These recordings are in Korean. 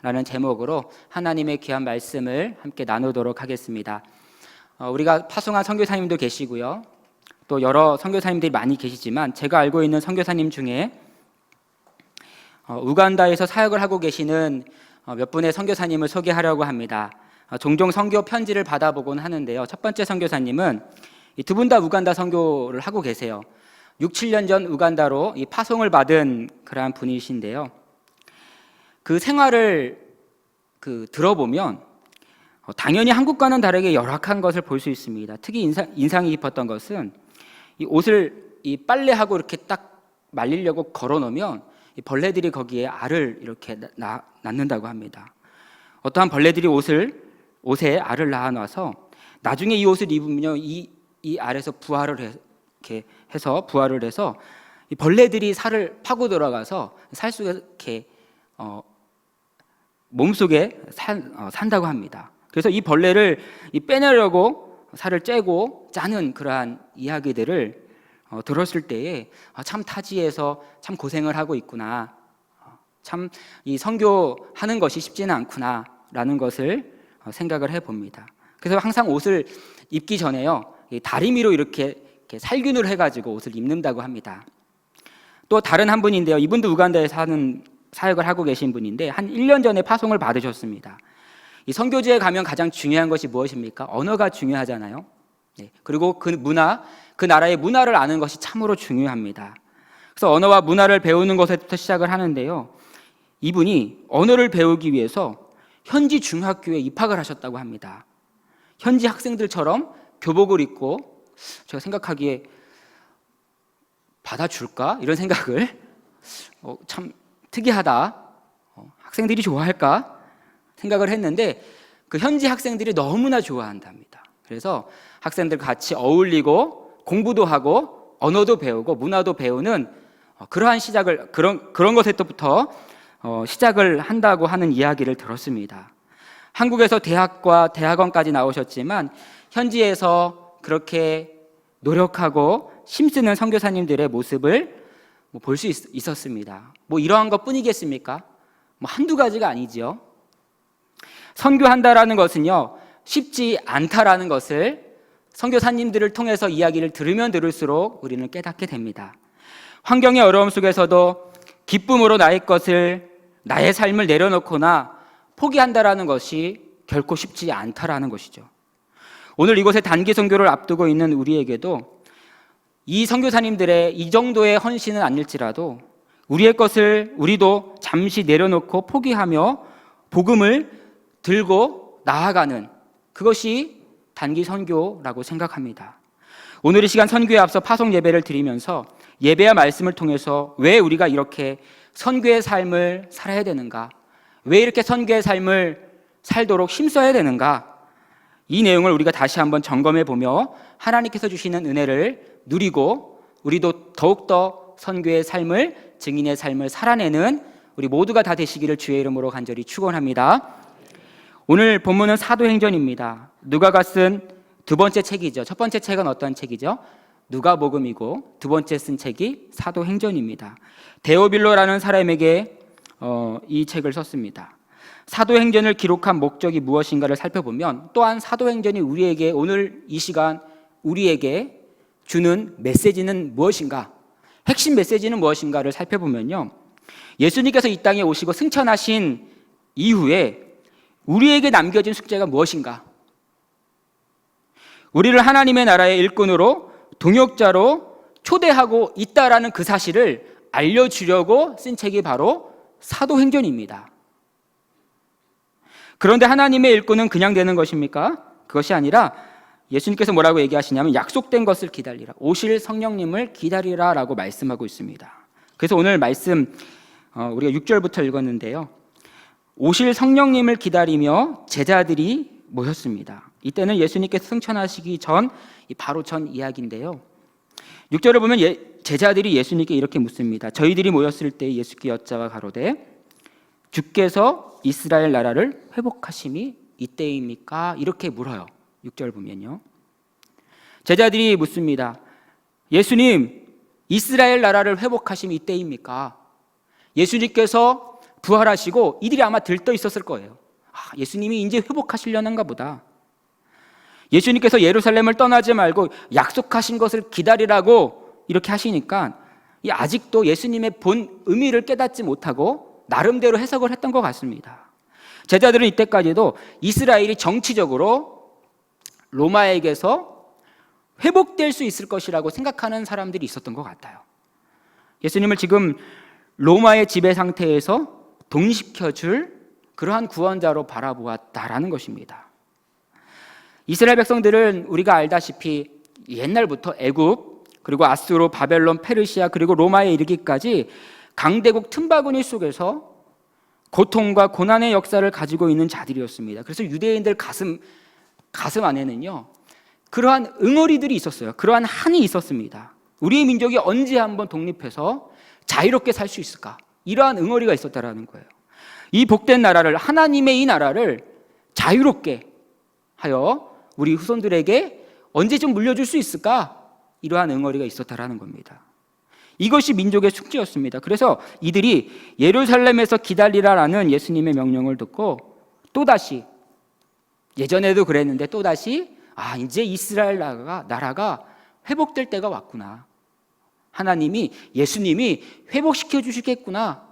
라는 제목으로 하나님의 귀한 말씀을 함께 나누도록 하겠습니다. 우리가 파송한 선교사님도 계시고요, 또 여러 선교사님들이 많이 계시지만 제가 알고 있는 선교사님 중에 우간다에서 사역을 하고 계시는 몇 분의 선교사님을 소개하려고 합니다. 종종 선교 편지를 받아보곤 하는데요, 첫 번째 선교사님은 두 분 다 우간다 선교를 하고 계세요. 6, 7년 전 우간다로 이 파송을 받은 그러한 분이신데요, 그 생활을 들어보면 당연히 한국과는 다르게 열악한 것을 볼 수 있습니다. 특히 인상이 깊었던 것은 이 옷을 이 빨래하고 이렇게 딱 말리려고 걸어놓으면 이 벌레들이 거기에 알을 이렇게 낳는다고 합니다. 어떠한 벌레들이 옷에 알을 낳아놔서 나중에 이 옷을 입으면요, 이 알에서 부화를 해서 이 벌레들이 살을 파고 들어가서 살 속에 이렇게 몸속에 산다고 합니다. 그래서 이 벌레를 빼내려고 살을 째고 짜는 그러한 이야기들을 들었을 때에 참 타지에서 참 고생을 하고 있구나, 참 이 선교하는 것이 쉽지는 않구나 라는 것을 생각을 해봅니다. 그래서 항상 옷을 입기 전에요, 다리미로 이렇게 살균을 해가지고 옷을 입는다고 합니다. 또 다른 한 분인데요, 이분도 우간다에 사역을 하고 계신 분인데 한 1년 전에 파송을 받으셨습니다. 이 선교지에 가면 가장 중요한 것이 무엇입니까? 언어가 중요하잖아요. 그리고 그 나라의 문화를 아는 것이 참으로 중요합니다. 그래서 언어와 문화를 배우는 것부터 시작을 하는데요, 이분이 언어를 배우기 위해서 현지 중학교에 입학을 하셨다고 합니다. 현지 학생들처럼 교복을 입고, 제가 생각하기에 받아줄까? 이런 생각을 참 특이하다, 학생들이 좋아할까? 생각을 했는데 그 현지 학생들이 너무나 좋아한답니다. 그래서 학생들 같이 어울리고 공부도 하고 언어도 배우고 문화도 배우는 그러한 그런 것에서부터 시작을 한다고 하는 이야기를 들었습니다. 한국에서 대학과 대학원까지 나오셨지만 현지에서 그렇게 노력하고 힘쓰는 선교사님들의 모습을 볼 수 있었습니다. 이러한 것 뿐이겠습니까? 한두 가지가 아니죠. 선교한다라는 것은요, 쉽지 않다라는 것을 선교사님들을 통해서 이야기를 들으면 들을수록 우리는 깨닫게 됩니다. 환경의 어려움 속에서도 기쁨으로 나의 삶을 내려놓거나 포기한다라는 것이 결코 쉽지 않다라는 것이죠. 오늘 이곳에 단기 선교를 앞두고 있는 우리에게도 이 선교사님들의 이 정도의 헌신은 아닐지라도 우리의 것을 우리도 잠시 내려놓고 포기하며 복음을 들고 나아가는, 그것이 단기 선교라고 생각합니다. 오늘 이 시간 선교에 앞서 파송 예배를 드리면서 예배와 말씀을 통해서 왜 우리가 이렇게 선교의 삶을 살아야 되는가, 왜 이렇게 선교의 삶을 살도록 힘써야 되는가, 이 내용을 우리가 다시 한번 점검해 보며 하나님께서 주시는 은혜를 누리고 우리도 더욱더 선교의 삶을, 증인의 삶을 살아내는 우리 모두가 다 되시기를 주의 이름으로 간절히 축원합니다. 오늘 본문은 사도행전입니다. 누가가 쓴 두 번째 책이죠. 첫 번째 책은 어떤 책이죠? 누가복음이고 두 번째 쓴 책이 사도행전입니다. 데오빌로라는 사람에게 이 책을 썼습니다. 사도행전을 기록한 목적이 무엇인가를 살펴보면, 또한 사도행전이 우리에게 오늘 이 시간 우리에게 주는 메시지는 무엇인가, 핵심 메시지는 무엇인가를 살펴보면요, 예수님께서 이 땅에 오시고 승천하신 이후에 우리에게 남겨진 숙제가 무엇인가, 우리를 하나님의 나라의 일꾼으로 동역자로 초대하고 있다라는 그 사실을 알려주려고 쓴 책이 바로 사도행전입니다. 그런데 하나님의 일꾼은 그냥 되는 것입니까? 그것이 아니라 예수님께서 뭐라고 얘기하시냐면 약속된 것을 기다리라, 오실 성령님을 기다리라 라고 말씀하고 있습니다. 그래서 오늘 말씀 우리가 6절부터 읽었는데요, 오실 성령님을 기다리며 제자들이 모였습니다. 이때는 예수님께서 승천하시기 바로 전 이야기인데요, 6절을 보면 제자들이 예수님께 이렇게 묻습니다. 저희들이 모였을 때 예수께 여짜와 가로되 주께서 이스라엘 나라를 회복하심이 이때입니까? 이렇게 물어요. 6절 보면요, 제자들이 묻습니다. 예수님, 이스라엘 나라를 회복하심이 이때입니까? 예수님께서 부활하시고 이들이 아마 들떠 있었을 거예요. 예수님이 이제 회복하시려는가 보다. 예수님께서 예루살렘을 떠나지 말고 약속하신 것을 기다리라고 이렇게 하시니까 아직도 예수님의 본 의미를 깨닫지 못하고 나름대로 해석을 했던 것 같습니다. 제자들은 이때까지도 이스라엘이 정치적으로 로마에게서 회복될 수 있을 것이라고 생각하는 사람들이 있었던 것 같아요. 예수님을 지금 로마의 지배 상태에서 독립시켜줄 그러한 구원자로 바라보았다라는 것입니다. 이스라엘 백성들은 우리가 알다시피 옛날부터 애굽, 그리고 아수르, 바벨론, 페르시아, 그리고 로마에 이르기까지 강대국 틈바구니 속에서 고통과 고난의 역사를 가지고 있는 자들이었습니다. 그래서 유대인들 가슴 안에는요, 그러한 응어리들이 있었어요. 그러한 한이 있었습니다. 우리의 민족이 언제 한번 독립해서 자유롭게 살 수 있을까? 이러한 응어리가 있었다라는 거예요. 이 복된 나라를, 하나님의 이 나라를 자유롭게 하여 우리 후손들에게 언제쯤 물려줄 수 있을까? 이러한 응어리가 있었다라는 겁니다. 이것이 민족의 숙제였습니다. 그래서 이들이 예루살렘에서 기다리라라는 예수님의 명령을 듣고 또다시, 예전에도 그랬는데 또다시 이제 이스라엘 나라가 회복될 때가 왔구나. 하나님이, 예수님이 회복시켜 주시겠구나.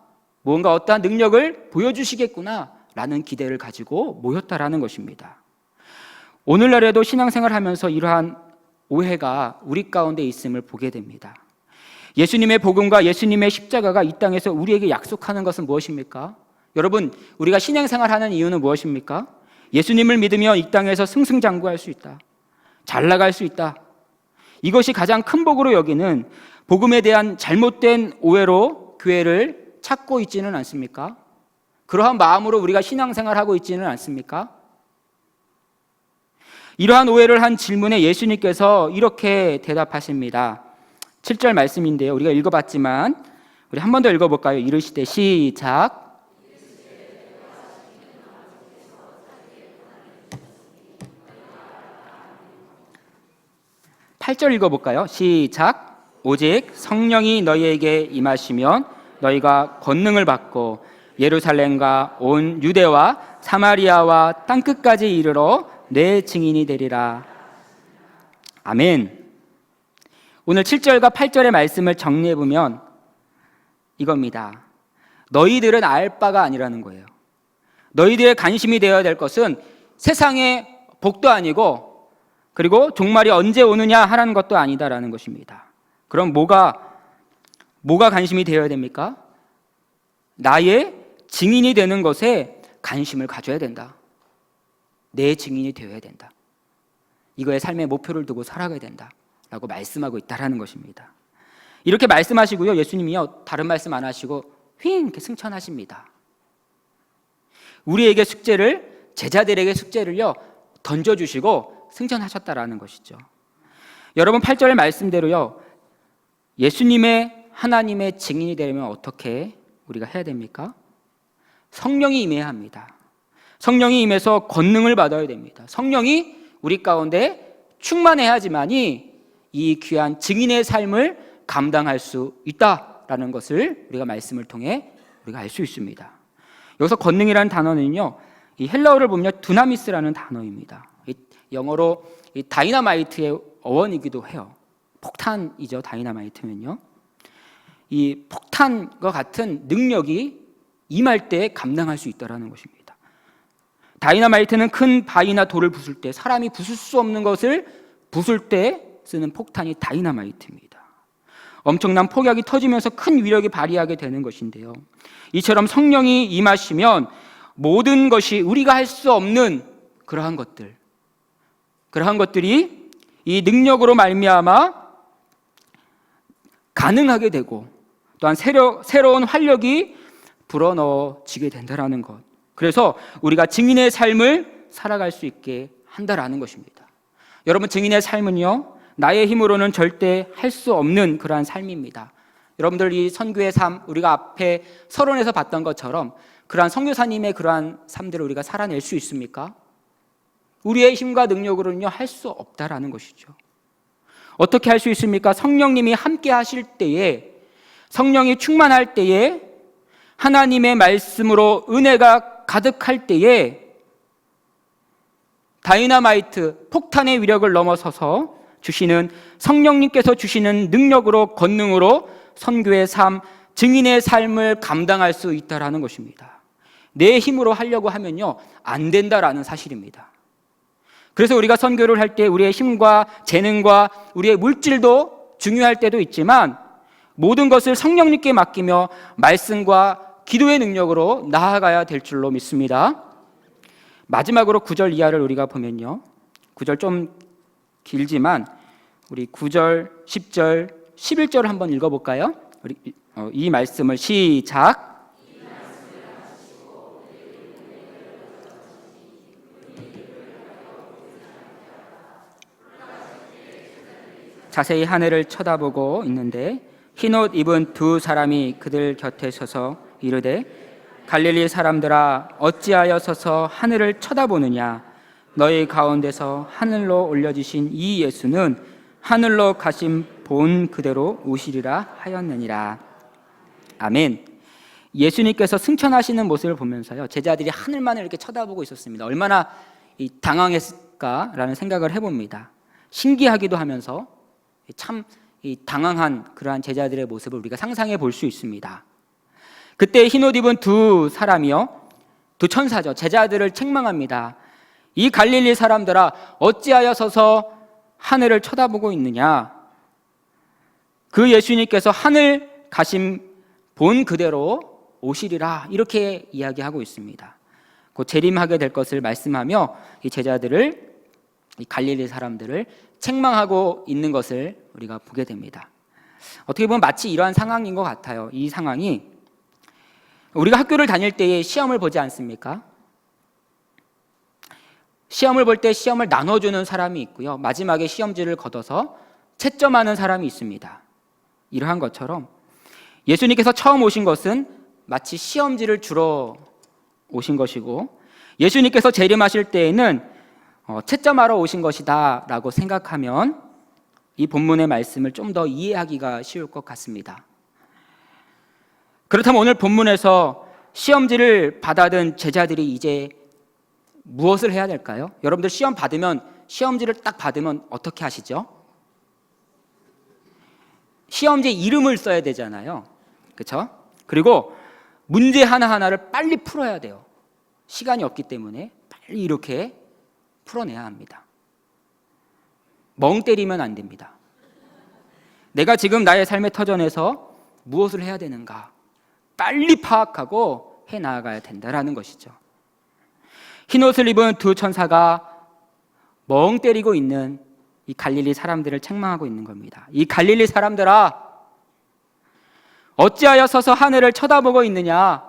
뭔가 어떠한 능력을 보여주시겠구나 라는 기대를 가지고 모였다라는 것입니다. 오늘날에도 신앙생활 하면서 이러한 오해가 우리 가운데 있음을 보게 됩니다. 예수님의 복음과 예수님의 십자가가 이 땅에서 우리에게 약속하는 것은 무엇입니까? 여러분, 우리가 신앙생활 하는 이유는 무엇입니까? 예수님을 믿으며 이 땅에서 승승장구할 수 있다. 잘 나갈 수 있다. 이것이 가장 큰 복으로 여기는 복음에 대한 잘못된 오해로 교회를 찾고 있지는 않습니까? 그러한 마음으로 우리가 신앙생활하고 있지는 않습니까? 이러한 오해를 한 질문에 예수님께서 이렇게 대답하십니다. 7절 말씀인데요. 우리가 읽어봤지만 우리 한 번 더 읽어볼까요? 이르시되 시작. 8절 읽어볼까요? 시작. 오직 성령이 너희에게 임하시면 너희가 권능을 받고 예루살렘과 온 유대와 사마리아와 땅끝까지 이르러 내 증인이 되리라. 아멘. 오늘 7절과 8절의 말씀을 정리해보면 이겁니다. 너희들은 알 바가 아니라는 거예요. 너희들의 관심이 되어야 될 것은 세상의 복도 아니고 그리고 종말이 언제 오느냐 하라는 것도 아니다라는 것입니다. 그럼 뭐가 관심이 되어야 됩니까? 나의 증인이 되는 것에 관심을 가져야 된다. 내 증인이 되어야 된다. 이거에 삶의 목표를 두고 살아가야 된다 라고 말씀하고 있다라는 것입니다. 이렇게 말씀하시고요, 예수님이요 다른 말씀 안 하시고 이렇게 승천하십니다. 우리에게 숙제를, 제자들에게 숙제를요 던져주시고 승천하셨다라는 것이죠. 여러분 8절 말씀대로요, 예수님의 하나님의 증인이 되려면 어떻게 우리가 해야 됩니까? 성령이 임해야 합니다. 성령이 임해서 권능을 받아야 됩니다. 성령이 우리 가운데 충만해야지만이 이 귀한 증인의 삶을 감당할 수 있다라는 것을 우리가 말씀을 통해 우리가 알 수 있습니다. 여기서 권능이라는 단어는요, 이 헬라어를 보면 두나미스라는 단어입니다. 영어로 다이너마이트의 어원이기도 해요. 폭탄이죠. 다이너마이트면요, 이 폭탄과 같은 능력이 임할 때 감당할 수 있다는 것입니다. 다이너마이트는 큰 바위나 돌을 부술 때, 사람이 부술 수 없는 것을 부술 때 쓰는 폭탄이 다이너마이트입니다. 엄청난 폭약이 터지면서 큰 위력이 발휘하게 되는 것인데요, 이처럼 성령이 임하시면 모든 것이 우리가 할 수 없는 그러한 것들이 이 능력으로 말미암아 가능하게 되고 또한 새로운 활력이 불어넣어지게 된다는 것. 그래서 우리가 증인의 삶을 살아갈 수 있게 한다라는 것입니다. 여러분, 증인의 삶은요, 나의 힘으로는 절대 할 수 없는 그러한 삶입니다. 여러분들 이 선교의 삶, 우리가 앞에 서론에서 봤던 것처럼 그러한 선교사님의 그러한 삶들을 우리가 살아낼 수 있습니까? 우리의 힘과 능력으로는요 할 수 없다라는 것이죠. 어떻게 할 수 있습니까? 성령님이 함께 하실 때에, 성령이 충만할 때에 하나님의 말씀으로 은혜가 가득할 때에 다이너마이트, 폭탄의 위력을 넘어서서 주시는 성령님께서 주시는 능력으로, 권능으로 선교의 삶, 증인의 삶을 감당할 수 있다라는 것입니다. 내 힘으로 하려고 하면요, 안 된다라는 사실입니다. 그래서 우리가 선교를 할 때 우리의 힘과 재능과 우리의 물질도 중요할 때도 있지만 모든 것을 성령님께 맡기며 말씀과 기도의 능력으로 나아가야 될 줄로 믿습니다. 마지막으로 9절 이하를 우리가 보면요, 9절 좀 길지만 우리 9절, 10절, 11절을 한번 읽어볼까요? 우리 이 말씀을 시작. 자세히 하늘을 쳐다보고 있는데 흰옷 입은 두 사람이 그들 곁에 서서 이르되 갈릴리 사람들아 어찌하여 서서 하늘을 쳐다보느냐 너희 가운데서 하늘로 올려지신 이 예수는 하늘로 가신 본 그대로 오시리라 하였느니라. 아멘. 예수님께서 승천하시는 모습을 보면서요, 제자들이 하늘만을 이렇게 쳐다보고 있었습니다. 얼마나 당황했을까라는 생각을 해봅니다. 신기하기도 하면서 참 당황한 그러한 제자들의 모습을 우리가 상상해 볼 수 있습니다. 그때 흰옷 입은 두 사람이요, 두 천사죠, 제자들을 책망합니다. 이 갈릴리 사람들아 어찌하여 서서 하늘을 쳐다보고 있느냐. 그 예수님께서 하늘 가심 본 그대로 오시리라, 이렇게 이야기하고 있습니다. 곧 재림하게 될 것을 말씀하며 이 제자들을, 이 갈릴리 사람들을 책망하고 있는 것을 우리가 보게 됩니다. 어떻게 보면 마치 이러한 상황인 것 같아요. 이 상황이 우리가 학교를 다닐 때에 시험을 보지 않습니까? 시험을 볼 때 시험을 나눠주는 사람이 있고요, 마지막에 시험지를 걷어서 채점하는 사람이 있습니다. 이러한 것처럼 예수님께서 처음 오신 것은 마치 시험지를 주러 오신 것이고, 예수님께서 재림하실 때에는 채점하러 오신 것이다 라고 생각하면 이 본문의 말씀을 좀 더 이해하기가 쉬울 것 같습니다. 그렇다면 오늘 본문에서 시험지를 받아든 제자들이 이제 무엇을 해야 될까요? 여러분들 시험 받으면, 시험지를 딱 받으면 어떻게 하시죠? 시험지에 이름을 써야 되잖아요. 그렇죠? 그리고 문제 하나하나를 빨리 풀어야 돼요. 시간이 없기 때문에 빨리 이렇게 풀어내야 합니다. 멍 때리면 안 됩니다. 내가 지금 나의 삶의 터전에서 무엇을 해야 되는가 빨리 파악하고 해 나아가야 된다라는 것이죠. 흰옷을 입은 두 천사가 멍 때리고 있는 이 갈릴리 사람들을 책망하고 있는 겁니다. 이 갈릴리 사람들아 어찌하여 서서 하늘을 쳐다보고 있느냐.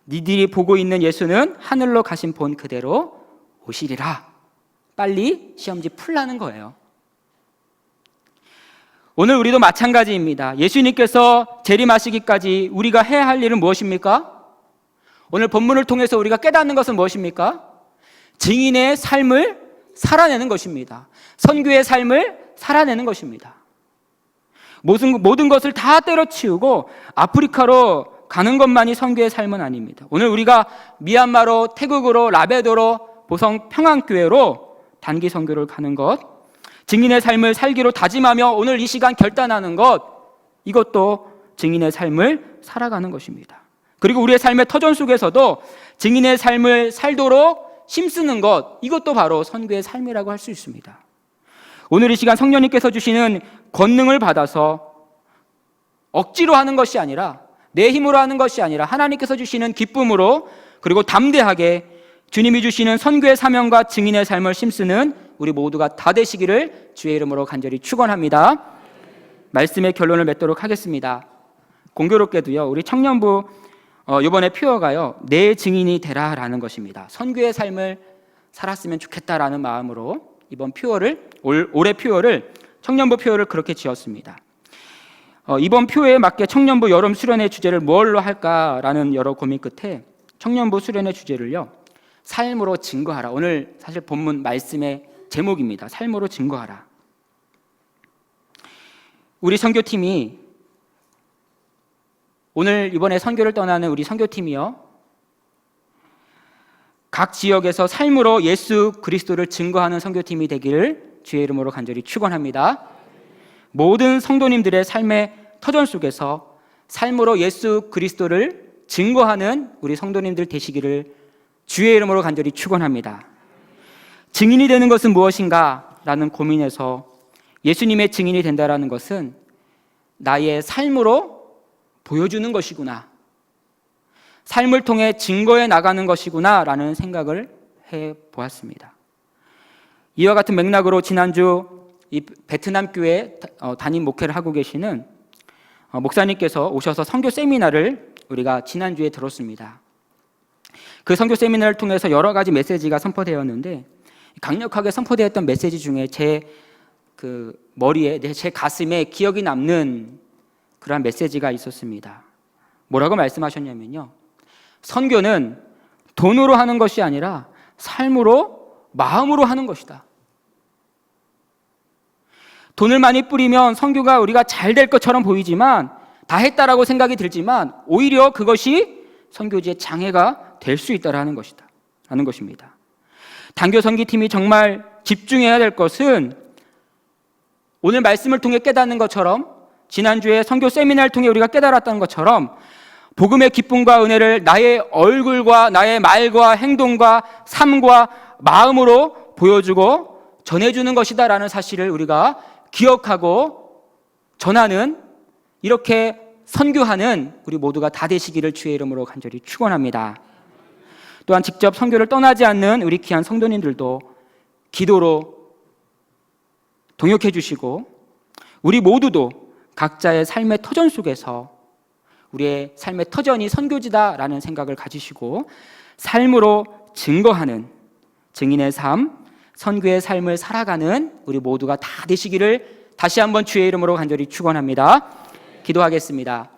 니들이 보고 있는 예수는 하늘로 가신 본 그대로 오시리라. 빨리 시험지 풀라는 거예요. 오늘 우리도 마찬가지입니다. 예수님께서 재림하시기까지 우리가 해야 할 일은 무엇입니까? 오늘 본문을 통해서 우리가 깨닫는 것은 무엇입니까? 증인의 삶을 살아내는 것입니다. 선교의 삶을 살아내는 것입니다. 모든 것을 다 때려치우고 아프리카로 가는 것만이 선교의 삶은 아닙니다. 오늘 우리가 미얀마로, 태국으로, 라베도로, 보성 평안교회로 단기 선교를 가는 것, 증인의 삶을 살기로 다짐하며 오늘 이 시간 결단하는 것, 이것도 증인의 삶을 살아가는 것입니다. 그리고 우리의 삶의 터전 속에서도 증인의 삶을 살도록 힘쓰는 것, 이것도 바로 선교의 삶이라고 할 수 있습니다. 오늘 이 시간 성령님께서 주시는 권능을 받아서 억지로 하는 것이 아니라, 내 힘으로 하는 것이 아니라 하나님께서 주시는 기쁨으로, 그리고 담대하게 주님이 주시는 선교의 사명과 증인의 삶을 힘쓰는 우리 모두가 다 되시기를 주의 이름으로 간절히 축원합니다. 말씀의 결론을 맺도록 하겠습니다. 공교롭게도요, 우리 청년부 이번에 표어가요, 내 증인이 되라라는 것입니다. 선교의 삶을 살았으면 좋겠다라는 마음으로 이번 표어를, 올해 표어를, 청년부 표어를 그렇게 지었습니다. 이번 표에 맞게 청년부 여름 수련회 주제를 뭘로 할까라는 여러 고민 끝에 청년부 수련회 주제를요, 삶으로 증거하라. 오늘 사실 본문 말씀의 제목입니다. 삶으로 증거하라. 우리 선교팀이 오늘 이번에 선교를 떠나는 우리 선교팀이요, 각 지역에서 삶으로 예수 그리스도를 증거하는 선교팀이 되기를 주의 이름으로 간절히 축원합니다. 모든 성도님들의 삶의 터전 속에서 삶으로 예수 그리스도를 증거하는 우리 성도님들 되시기를 주의 이름으로 간절히 축원합니다. 증인이 되는 것은 무엇인가? 라는 고민에서 예수님의 증인이 된다라는 것은 나의 삶으로 보여주는 것이구나, 삶을 통해 증거해 나가는 것이구나 라는 생각을 해보았습니다. 이와 같은 맥락으로 지난주 이 베트남 교회 담임 목회를 하고 계시는 목사님께서 오셔서 선교 세미나를 우리가 지난주에 들었습니다. 그 선교 세미나를 통해서 여러 가지 메시지가 선포되었는데, 강력하게 선포되었던 메시지 중에 제 머리에, 제 가슴에 기억이 남는 그러한 메시지가 있었습니다. 뭐라고 말씀하셨냐면요, 선교는 돈으로 하는 것이 아니라 삶으로, 마음으로 하는 것이다. 돈을 많이 뿌리면 선교가 우리가 잘 될 것처럼 보이지만, 다 했다라고 생각이 들지만 오히려 그것이 선교지의 장애가 될 수 있다라는 것이다 라는 것입니다. 단교 선교팀이 정말 집중해야 될 것은 오늘 말씀을 통해 깨닫는 것처럼, 지난주에 선교 세미나를 통해 우리가 깨달았던 것처럼 복음의 기쁨과 은혜를 나의 얼굴과 나의 말과 행동과 삶과 마음으로 보여주고 전해주는 것이다 라는 사실을 우리가 기억하고 전하는, 이렇게 선교하는 우리 모두가 다 되시기를 주의 이름으로 간절히 축원합니다. 또한 직접 선교를 떠나지 않는 우리 귀한 성도님들도 기도로 동역해 주시고, 우리 모두도 각자의 삶의 터전 속에서 우리의 삶의 터전이 선교지다라는 생각을 가지시고 삶으로 증거하는 증인의 삶, 선교의 삶을 살아가는 우리 모두가 다 되시기를 다시 한번 주의 이름으로 간절히 축원합니다. 기도하겠습니다.